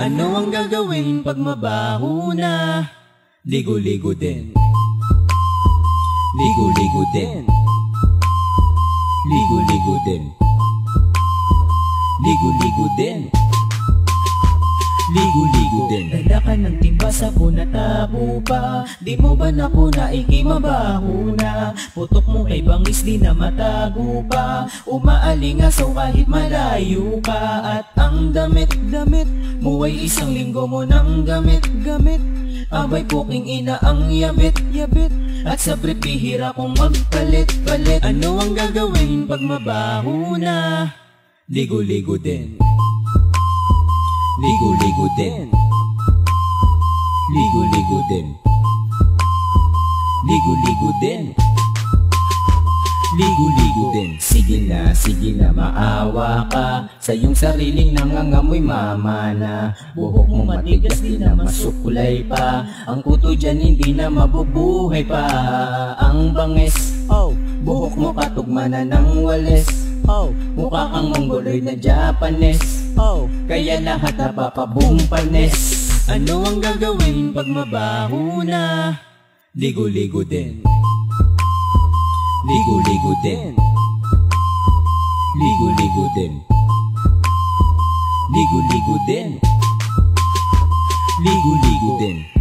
Ano ang gagawin pag mabaho na? Ligo-ligo din. Ligo-ligo din. Ligo-ligo din. Ligo-ligo din. Ligo-ligo din. Dala ka ng timba sa punatabo pa. Di mo ba nakuna ikimabaho na? Putok mo kay bangis di na matago pa. Umaalingasaw kahit malayo ka. At ang damit-damit mo ay isang linggo mo nang gamit-gamit. Abay puking ina ang yabit-yabit. At sa brief bihira kong magpalit-palit. Ano ang gagawin pag mabaho na? Ligo-ligo din. Ligo-ligo din. Ligo-ligo din. Ligo-ligo din. Ligo-ligo din. Sige na, maawa ka sa iyong sariling nangangamoy mama na. Buhok mo matigas, di na masukulay pa. Ang kuto dyan hindi na mabubuhay pa. Ang bangis, buhok mo katugma na ng walis. Mukha kang mongoloid na Japanese. Kaya lahat napapabumparnes. Ano ang gagawin pag mabaho na? Ligo-ligo din. Ligo-ligo din. Ligo-ligo din. Ligo-ligo din. Ligo-ligo din.